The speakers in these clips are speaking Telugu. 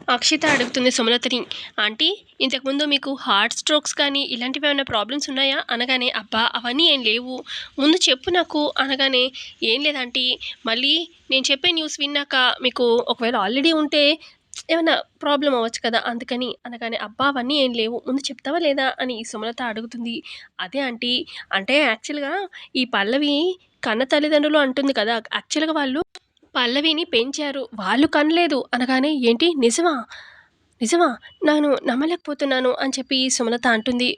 అక్షిత అడుగుతుంది సుమలతని. ఆంటీ, ఇంతకుముందు మీకు హార్ట్ స్ట్రోక్స్ కానీ ఇలాంటివి ఏమైనా ప్రాబ్లమ్స్ ఉన్నాయా అనగానే, అబ్బా అవన్నీ ఏం లేవు, ముందు చెప్పు నాకు అనగానే, ఏం లేదంటీ, మళ్ళీ నేను చెప్పే న్యూస్ విన్నాక మీకు ఒకవేళ ఆల్రెడీ ఉంటే ఏమైనా ప్రాబ్లం అవ్వచ్చు కదా అందుకని అనగానే, అబ్బా అవన్నీ ఏం లేవు, ముందు చెప్తావా లేదా అని సుమలత అడుగుతుంది. అదే ఆంటీ, అంటే యాక్చువల్గా ఈ పల్లవి కన్న తల్లిదండ్రులు అంటుంది కదా, యాక్చువల్గా వాళ్ళు పల్లవిని పెంచారు. వాళ్ళు కనలేదు అనగానే, ఏంటి నిజమా? నిజమా? నేను నమ్మలేకపోతున్నాను అని చెప్పి సుమలత అంటుంది.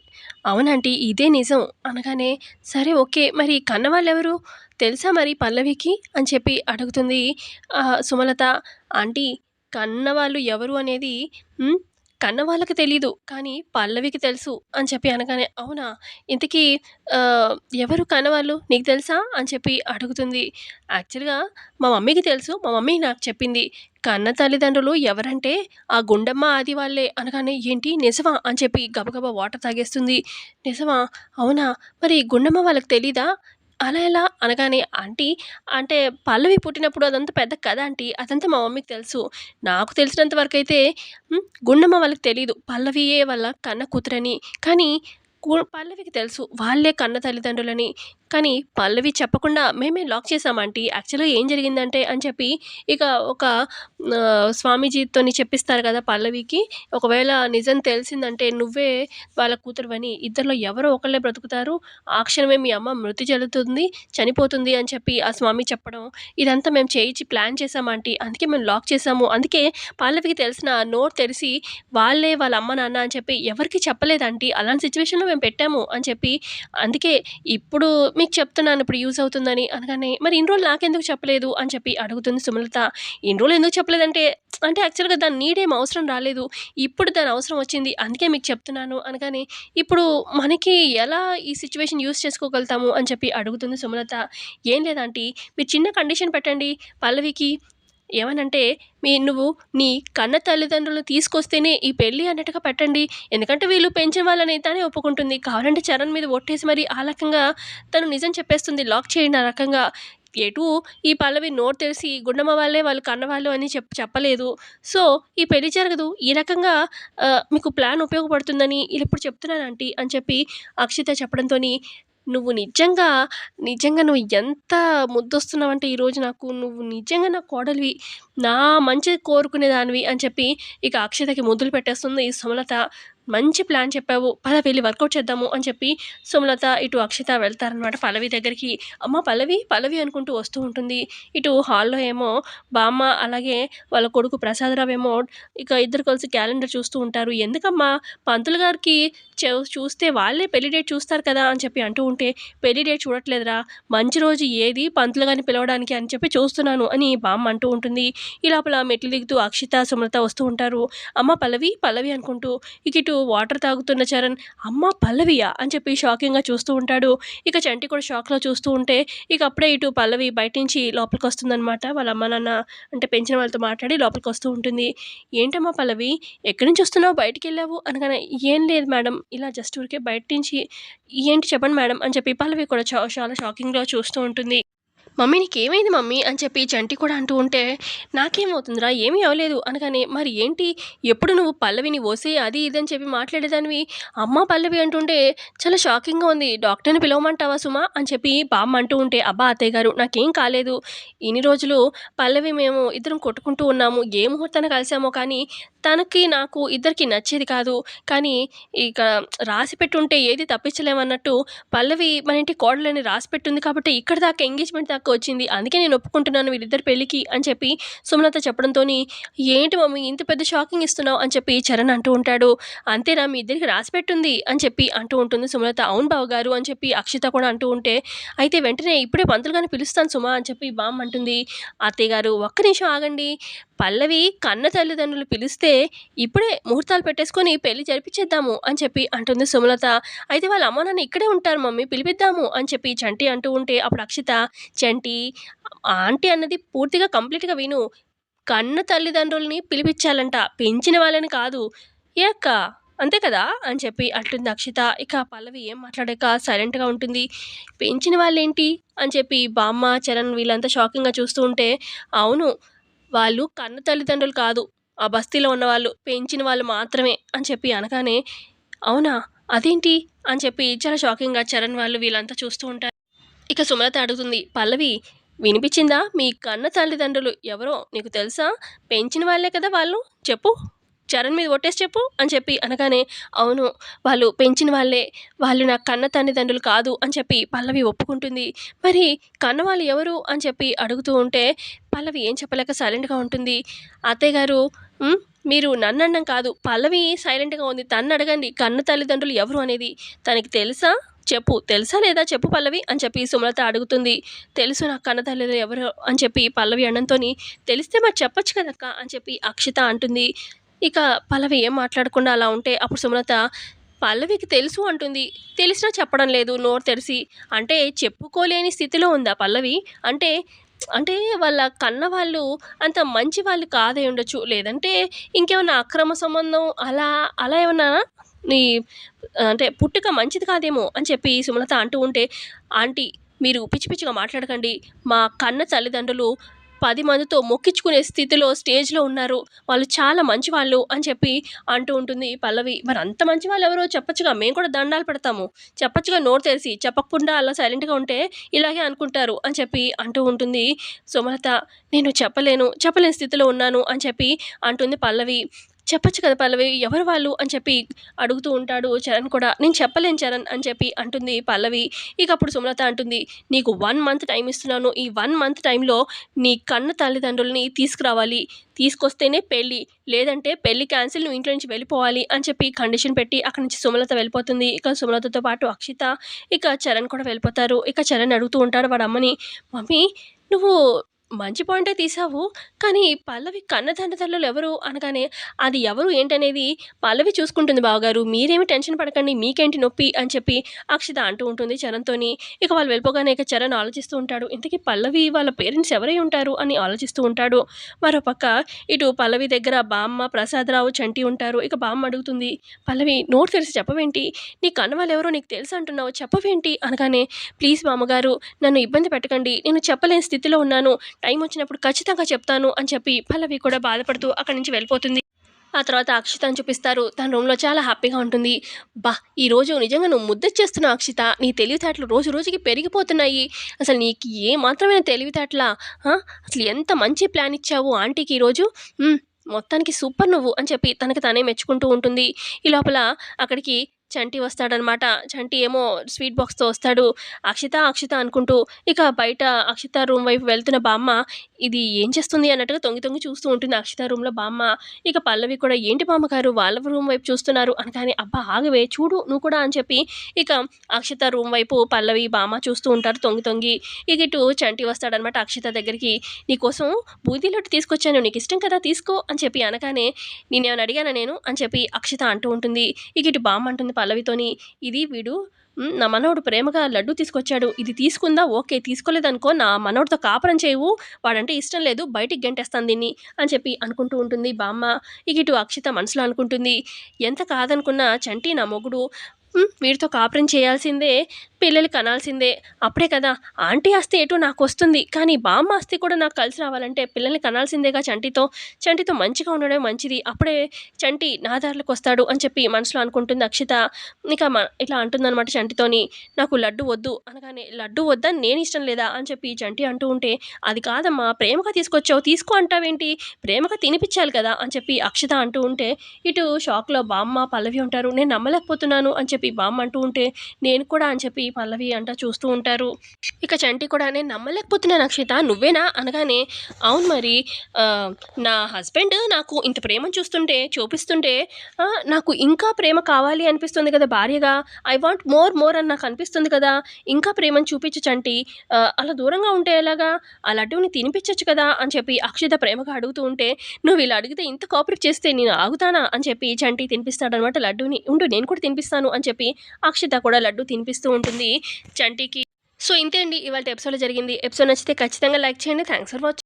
అవునంటీ ఇదే నిజం అనగానే, సరే ఓకే. మరి కన్నవాళ్ళెవరు? తెలుసా మరి పల్లవికి? అని చెప్పి అడుగుతుంది సుమలత. ఆంటీ, కన్నవాళ్ళు ఎవరు అనేది హ్మ్. కన్నవాళ్ళకి తెలీదు. కానీ పల్లవికి తెలుసు అని చెప్పి అనగానే, అవునా? ఇంతకీ ఎవరు కన్నవాళ్ళు నీకు తెలుసా? అని చెప్పి అడుగుతుంది. యాక్చువల్‌గా మా మమ్మీకి తెలుసు. మా మమ్మీ నాకు చెప్పింది. కన్న తల్లిదండ్రులు ఎవరంటే ఆ గుండమ్మ, ఆది వాళ్ళే అనగానే, ఏంటి నిజమా? అని చెప్పి గబగబా వాటర్ తాగేస్తుంది. నిజమా? అవునా? మరి గుండమ్మ వాళ్ళకి తెలీదా? అలా ఎలా? అనగానే, ఆంటీ, అంటే పల్లవి పుట్టినప్పుడు అదంతా పెద్ద కథ ఆంటీ. అదంతా మా మమ్మీకి తెలుసు. నాకు తెలిసినంత వరకైతే గుండమ్మ వాళ్ళకి తెలీదు. పల్లవియే వాళ్ళ కన్న కూతురని. కానీ పల్లవికి తెలుసు. వాళ్ళే కన్న తల్లిదండ్రులని. కానీ పల్లవి చెప్పకుండా మేమే లాక్ చేసాం ఆంటీ. యాక్చువల్‌గా ఏం జరిగిందంటే అని చెప్పి ఇక ఒక స్వామీజీతోని చెప్పిస్తారు కదా పల్లవికి. ఒకవేళ నిజం తెలిసిందంటే నువ్వే వాళ్ళ కూతురివని, ఇద్దరిలో ఎవరో ఒకళ్ళే బ్రతుకుతారు. ఆ క్షణమే మీ అమ్మ మృతి చెందుతుంది, చనిపోతుంది అని చెప్పి ఆ స్వామి చెప్పడం, ఇదంతా మేము చేయించి ప్లాన్ చేసాం ఆంటీ. అందుకే మేము లాక్ చేసాము. అందుకే పల్లవికి తెలిసిన నోరు తెరిసి వాళ్ళే వాళ్ళ అమ్మ, నాన్న అని చెప్పి ఎవరికీ చెప్పలేదు ఆంటీ. అలాంటి సిట్యుయేషన్‌లో మేము పెట్టాము అని చెప్పి, అందుకే ఇప్పుడు మీకు చెప్తున్నాను ఇప్పుడు యూజ్ అవుతుందని అనగానే, మరి ఇన్ని రోజులు నాకెందుకు చెప్పలేదు అని చెప్పి అడుగుతుంది సుమలత. ఇన్ని రోజులు ఎందుకు చెప్పలేదంటే, అంటే యాక్చువల్‌గా దాని నీడ్ ఏం అవసరం రాలేదు. ఇప్పుడు దాని అవసరం వచ్చింది. అందుకే మీకు చెప్తున్నాను అనగానే, ఇప్పుడు మనకి ఎలా ఈ సిట్యుయేషన్ యూజ్ చేసుకోగలుగుతాము అని చెప్పి అడుగుతుంది సుమలత. ఏం లేదు ఆంటీ, మీరు చిన్న కండిషన్ పెట్టండి పల్లవికి. ఏమనంటే, నువ్వు నీ కన్న తల్లిదండ్రులను తీసుకొస్తేనే ఈ పెళ్లి అన్నట్టుగా పెట్టండి. ఎందుకంటే వీళ్ళు పెంచిన వాళ్ళని తానే ఒప్పుకుంటుంది. కావాలంటే చరణ్ మీద ఒట్టేసి మరి ఆ రకంగా తను నిజం చెప్పేస్తుంది. లాక్ చేయండి ఆ రకంగా. ఎటూ ఈ పల్లవి నోరు తెరిసి గుండమ్మ వాళ్ళే వాళ్ళు కన్నవాళ్ళు అని చెప్పలేదు. సో, ఈ పెళ్లి జరగదు. ఈ రకంగా మీకు ప్లాన్ ఉపయోగపడుతుందని ఈళ్ళిప్పుడు చెప్తున్నాను ఆంటీ అని చెప్పి అక్షిత చెప్పడంతోని, నువ్వు నిజంగా, నిజంగా నువ్వు ఎంత ముద్దొస్తున్నావంటే ఈరోజు నాకు, నువ్వు నిజంగా నా కోడలివి, నా మంచి కోరుకునేదానివి అని చెప్పి ఇక అక్షతకి ముద్దులు పెట్టేస్తుంది ఈ సుమలత. మంచి ప్లాన్ చెప్పావు. పద వెళ్లి వర్కౌట్ చేద్దాము అని చెప్పి సుమలత ఇటు అక్షిత వెళ్తారనమాట పల్లవి దగ్గరికి. అమ్మ పల్లవి, పల్లవి అనుకుంటూ వస్తూ ఉంటుంది. ఇటు హాల్‌లో ఏమో బామ్మ అలాగే వాళ్ళ కొడుకు ప్రసాదరావు ఏమో ఇక ఇద్దరు కలిసి క్యాలెండర్ చూస్తూ ఉంటారు. ఎందుకమ్మా పంతులు గారికి చూస్తే వాళ్ళే పెళ్లి డేట్ చూస్తారు కదా అని చెప్పి అంటూ ఉంటే, పెళ్లి డేట్ చూడట్లేదురా, మంచి రోజు ఏది పంతులు గారిని పిలవడానికి అని చెప్పి చూస్తున్నాను అని బామ్మ అంటూ ఉంటుంది. ఈ లోపల మెట్లు దిగుతూ అక్షిత, సుమలత వస్తూ ఉంటారు. అమ్మ పల్లవి, పల్లవి అనుకుంటూ ఇక ఇటు వాటర్ తాగుతున్న చరణ్, అమ్మ పల్లవియా అని చెప్పి షాకింగ్‌గా చూస్తూ ఉంటాడు. ఇక చంటి కూడా షాక్‌లో చూస్తూ ఉంటే, ఇక అప్పుడే ఇటు పల్లవి బయట నుంచి లోపలికొస్తుందనమాట. వాళ్ళ అమ్మ, నాన్న అంటే పెంచిన వాళ్ళతో మాట్లాడి లోపలికొస్తూ ఉంటుంది. ఏంటమ్మా పల్లవి, ఎక్కడి నుంచి వస్తున్నావు, బయటికెళ్ళావు అనగానే, ఏం లేదు మేడం, ఇలా జస్ట్ ఊరికే బయట నుంచి. ఏంటి చెప్పండి మేడం అని చెప్పి పల్లవి కూడా చాలా షాకింగ్‌గా చూస్తూ ఉంటుంది. మమ్మీ నీకేమైంది మమ్మీ అని చెప్పి చంటి కూడా అంటూ ఉంటే, నాకేమవుతుందిరా ఏమీ అవ్వలేదు అనగానే, మరి ఏంటి ఎప్పుడు నువ్వు పల్లవిని ఒసేయ్ అది ఇది అని చెప్పి మాట్లాడేదానివి, అమ్మ పల్లవి అంటుంటే చాలా షాకింగ్‌గా ఉంది. డాక్టర్‌ని పిలవమంటావా సుమా అని చెప్పి బామ్మ అంటూ ఉంటే, అబ్బా అత్తయ్య గారు నాకేం కాలేదు. ఇన్ని రోజులు పల్లవి మేము ఇద్దరం కొట్టుకుంటూ ఉన్నాము. ఏ ముహూర్తాన కలిసామో కానీ తనకి నాకు ఇద్దరికీ నచ్చేది కాదు. కానీ ఇక రాసిపెట్టుంటే ఏది తప్పించలేమన్నట్టు పల్లవి మన ఇంటి కోడలని రాసిపెట్టుంది కాబట్టి ఇక్కడి దాకా ఎంగేజ్‌మెంట్ దాకా వచ్చింది. అందుకే నేను ఒప్పుకుంటున్నాను వీళ్ళిద్దరి పెళ్ళికి అని చెప్పి సుమలత చెప్పడంతోని, ఏంటి మమ్మీ ఇంత పెద్ద షాకింగ్ ఇస్తున్నావు అని చెప్పి చరణ్ అంటూ ఉంటాడు. అంతేనా మీ ఇద్దరికి రాసిపెట్టుంది అని చెప్పి అంటూ ఉంటుంది సుమలత. అవును బావగారు అని చెప్పి అక్షిత కూడా అంటూ ఉంటే, అయితే వెంటనే ఇప్పుడే పంతులు గారిని పిలుస్తాను సుమా అని చెప్పి బామ్మ అంటుంది. అత్తయ్య గారు ఒక్క నిమిషం ఆగండి. పల్లవి కన్న తల్లిదండ్రులు పిలిస్తే ఇప్పుడే ముహూర్తాలు పెట్టేసుకొని పెళ్లి జరిపించేద్దాము అని చెప్పి అంటుంది సుమలత. అయితే వాళ్ళ అమ్మ నాన్న ఇక్కడే ఉంటారు మమ్మీ పిలిపిద్దాము అని చెప్పి చంటి అంటూ ఉంటే, అప్పుడు అక్షిత, చంటి ఆంటీ అన్నది పూర్తిగా కంప్లీట్‌గా విను. కన్న తల్లిదండ్రులని పిలిపిచ్చాలంట, పెంచిన వాళ్ళని కాదు. ఏ అక్క అంతే కదా అని చెప్పి అంటుంది అక్షిత. ఇక పల్లవి ఏం మాట్లాడక సైలెంట్‌గా ఉంటుంది. పెంచిన వాళ్ళేంటి అని చెప్పి బామ్మ, చరణ్ వీళ్ళంతా షాకింగ్‌గా చూస్తూ ఉంటే, అవును వాళ్ళు కన్న తల్లిదండ్రులు కాదు, ఆ బస్తీలో ఉన్నవాళ్ళు, పెంచిన వాళ్ళు మాత్రమే అని చెప్పి అనగానే, అవునా? అదేంటి? అని చెప్పి చాలా షాకింగ్‌గా చరణ్ వాళ్ళు వీళ్ళంతా చూస్తూ ఉంటారు. ఇక సుమలత అడుగుతుంది, "పల్లవి వినిపిచ్చిందా? మీ కన్న తల్లిదండ్రులు ఎవరో నీకు తెలుసా? పెంచిన వాళ్ళే కదా వాళ్ళు. చెప్పు. చరణ్ మీద ఒట్టేసి చెప్పు" అని చెప్పి అనగానే, "అవును. వాళ్ళు పెంచిన వాళ్ళే. వాళ్ళు నా కన్న తల్లిదండ్రులు కాదు" అని చెప్పి పల్లవి ఒప్పుకుంటుంది. మరి కన్నవాళ్ళు ఎవరు అని చెప్పి అడుగుతూ ఉంటే, పల్లవి ఏం చెప్పలేక సైలెంట్‌గా ఉంటుంది. "అత్తయ్య గారు హ్మ్. మీరు నన్ననడం కాదు. పల్లవి సైలెంట్‌గా ఉంది. తన్నడగండి కన్న తల్లిదండ్రులు ఎవరు అనేది. తనకి తెలుసా? చెప్పు. తెలుసా లేదా చెప్పు పల్లవి" అని చెప్పి సుమలత అడుగుతుంది. "తెలుసు నాకు కన్న తల్లిదండ్రులు ఎవరో" అని చెప్పి పల్లవి అనడంతోని, "తెలిస్తే మరి చెప్పొచ్చు కదక్కా" అని చెప్పి అక్షిత అంటుంది. ఇక పల్లవి ఏం మాట్లాడకుండా అలా ఉంటే అప్పుడు సుమలత, "పల్లవికి తెలుసు" అంటుంది. తెలిసినా చెప్పడం లేదు నోరు తెరిసి. అంటే చెప్పుకోలేని స్థితిలో ఉందా పల్లవి? అంటే అంటే వాళ్ళ కన్నవాళ్ళు అంత మంచి వాళ్ళు కాదై ఉండొచ్చు. లేదంటే ఇంకేమన్నా అక్రమ సంబంధం అలా అలా ఏమన్నా నీ అంటే పుట్టుక మంచిది కాదేమో అని చెప్పి సుమలత అంటూ ఉంటే, "ఆంటీ మీరు పిచ్చి పిచ్చిగా మాట్లాడకండి. మా కన్న తల్లిదండ్రులు 10 మందితో మొక్కించుకునే స్థితిలో స్టేజ్‌లో ఉన్నారు. వాళ్ళు చాలా మంచివాళ్ళు" అని చెప్పి అంటూ ఉంటుంది పల్లవి. "మరి అంత మంచివాళ్ళు ఎవరో చెప్పొచ్చుగా, మేము కూడా దండాలు పెడతాము. చెప్పొచ్చుగా నోరు తెరిసి. చెప్పకుండా అలా సైలెంట్‌గా ఉంటే ఇలాగే అనుకుంటారు" అని చెప్పి అంటూ ఉంటుంది సుమలత. "నేను చెప్పలేను. చెప్పలేని స్థితిలో ఉన్నాను" అని చెప్పి అంటుంది పల్లవి. "చెప్పొచ్చు కదా పల్లవి ఎవరు వాళ్ళు" అని చెప్పి అడుగుతూ ఉంటాడు చరణ్ కూడా. "నేను చెప్పలేను చరణ్" అని చెప్పి అంటుంది పల్లవి. ఇక అప్పుడు సుమలత అంటుంది, "నీకు 1 మంత్ టైమ్ ఇస్తున్నాను. ఈ 1 మంత్ టైమ్‌లో నీ కన్న తల్లిదండ్రులని తీసుకురావాలి. తీసుకొస్తేనే పెళ్లి. లేదంటే పెళ్లి క్యాన్సిల్. నువ్వు ఇంట్లో నుంచి వెళ్ళిపోవాలి" అని చెప్పి కండిషన్ పెట్టి అక్కడి నుంచి సుమలత వెళ్ళిపోతుంది. ఇక సుమలతతో పాటు అక్షిత, ఇక చరణ్ కూడా వెళ్ళిపోతారు. ఇక చరణ్ అడుగుతూ ఉంటాడు వాడి అమ్మని, "మమ్మీ నువ్వు మంచి పాయింటే తీశావు. కానీ పల్లవి కన్న తల్లిదండ్రులు ఎవరు?" అనగానే, "అది ఎవరు ఏంటనేది పల్లవి చూసుకుంటుంది బావగారు. మీరేమి టెన్షన్ పడకండి. మీకేంటి నొప్పి" అని చెప్పి అక్షిత అంటూ ఉంటుంది చరణ్‌తోని. ఇక వాళ్ళు వెళ్ళిపోగానే ఇక చరణ్ ఆలోచిస్తూ ఉంటాడు. ఇంతకీ పల్లవి వాళ్ళ పేరెంట్స్ ఎవరై ఉంటారు అని ఆలోచిస్తూ ఉంటాడు. మరోపక్క ఇటు పల్లవి దగ్గర బామ్మ, ప్రసాదరావు, చంటి ఉంటారు. ఇక బామ్మ అడుగుతుంది, "పల్లవి నోరు తెరిసి చెప్పవేంటి? నీ కన్నవాళ్ళెవరో నీకు తెలుసు అంటున్నావు చెప్పవేంటి?" అనగానే, "ప్లీజ్ బామ్మగారు నన్ను ఇబ్బంది పెట్టకండి. నేను చెప్పలేని స్థితిలో ఉన్నాను. టైం వచ్చినప్పుడు ఖచ్చితంగా చెప్తాను" అని చెప్పి పల్లవి కూడా బాధపడుతూ అక్కడి నుంచి వెళ్ళిపోతుంది. ఆ తర్వాత అక్షితని చూపిస్తారు. తన రూమ్‌లో చాలా హ్యాపీగా ఉంటుంది. "అబ్బా! ఈరోజు నిజంగా నువ్వు ముద్దొచ్చేస్తున్నావు అక్షిత. నీ తెలివితేటలు రోజు రోజుకి పెరిగిపోతున్నాయి. అసలు నీకు ఏ మాత్రమైన తెలివితేటలా? ఆ! అసలు ఎంత మంచి ప్లాన్ ఇచ్చావు ఆంటీకి ఈరోజు. హ్మ్. మొత్తానికి సూపర్ నువ్వు" అని చెప్పి తనకి తానే మెచ్చుకుంటూ ఉంటుంది. ఈ లోపల అక్కడికి చంటి వస్తాడనమాట. చంటి ఏమో స్వీట్ బాక్స్‌తో వస్తాడు. "అక్షిత, అక్షిత" అనుకుంటూ ఇక బయట అక్షిత రూమ్ వైపు వెళ్తున్న బామ్మ, ఇది ఏం చేస్తుంది అన్నట్టుగా తొంగి తొంగి చూస్తూ ఉంటుంది అక్షిత రూమ్‌లో బామ్మ. ఇక పల్లవి కూడా, "ఏంటి బామ్మగారు వాళ్ళ రూమ్ వైపు చూస్తున్నారు" అనగానే, "అబ్బా! ఆగవే చూడు నువ్వు కూడా" అని చెప్పి ఇక అక్షిత రూమ్ వైపు పల్లవి, బామ్మ చూస్తూ ఉంటారు తొంగి తొంగి. ఇక ఇటు చంటి వస్తాడనమాట అక్షిత దగ్గరికి. "నీకోసం బూందీ లడ్డు తీసుకొచ్చాను. నీకిష్టం కదా తీసుకో" అని చెప్పి అనగానే, "నేనేమైనా అడిగానా నేను" అని చెప్పి అక్షిత అంటూ ఉంటుంది. ఇక ఇటు బామ్మ అంటుంది పల్లవితోని, "ఇది వీడు నా మనవడు ప్రేమగా లడ్డూ తీసుకొచ్చాడు. ఇది తీసుకుందా ఓకే. తీసుకోలేదనుకో నా మనవడితో కాపురం చేయవు. వాడంటే ఇష్టం లేదు. బయటికి గెంటేస్తాను దీన్ని" అని చెప్పి అనుకుంటూ ఉంటుంది బామ్మ. ఇక ఇటు అక్షిత మనసులో అనుకుంటుంది, ఎంత కాదనుకున్నా చంటి నా మొగుడు. వీడితో కాపురం చేయాల్సిందే. పిల్లలు కనాల్సిందే. అప్పుడే కదా ఆంటీ ఆస్తి ఎటో నాకొస్తుంది. కానీ బామ్మ ఆస్తి కూడా నాకు కలిసి రావాలంటే పిల్లల్ని కనాల్సిందేగా చంటితో. చంటితో మంచిగా ఉండడమే మంచిది. అప్పుడే చంటి నా దారిలోకొస్తాడు అని చెప్పి మనసులో అనుకుంటుంది అక్షిత. ఇక ఇట్లా అంటుందనమాట చంటితోని, "నాకు లడ్డు వద్దు" అనగానే, "లడ్డు వద్దని నేనిష్టం లేదా" అని చెప్పి చంటి అంటూ ఉంటే, "అది కాదమ్మా ప్రేమగా తీసుకొచ్చావు తీసుకో అంటావేంటి? ప్రేమగా తినిపిచ్చాలి కదా" అని చెప్పి అక్షిత అంటూ ఉంటే, ఇటు షాక్‌లో బామ్మ, పల్లవి ఉంటారు. "నేను నమ్మలేకపోతున్నాను" అని చెప్పి బామ్మ అంటూ ఉంటే, "నేను కూడా" అని చెప్పి పల్లవి అంటా చూస్తూ ఉంటారు. ఇక చంటి కూడా, "నేను నమ్మలేకపోతున్నాను అక్షిత నువ్వేనా?" అనగానే, "అవును మరి నా హస్బెండ్ నాకు ఇంత ప్రేమను చూపిస్తుంటే నాకు ఇంకా ప్రేమ కావాలి అనిపిస్తుంది కదా భార్యగా. ఐ వాంట్ మోర్ మోర్ అని నాకు అనిపిస్తుంది కదా. ఇంకా ప్రేమను చూపించు చంటి. అలా దూరంగా ఉంటే ఎలాగా? ఆ లడ్డూని తినిపించొచ్చు కదా" అని చెప్పి అక్షిత ప్రేమగా అడుగుతూ ఉంటే, "నువ్వు ఇలా అడిగితే ఇంత కోఆపరేట్ చేస్తే నేను ఆగుతానా" అని చెప్పి చంటి తినిపిస్తాడనమాట లడ్డూని. "ఉండు నేను కూడా తినిపిస్తాను" అని చెప్పి అక్షిత కూడా లడ్డూ తినిపిస్తూ ఉంటుంది చంటికి. సో ఇంతే అండి ఇవాల్టి ఎపిసోడ్‌లో జరిగింది. ఎపిసోడ్ నచ్చితే ఖచ్చితంగా లైక్ చేయండి. Thanks for watching.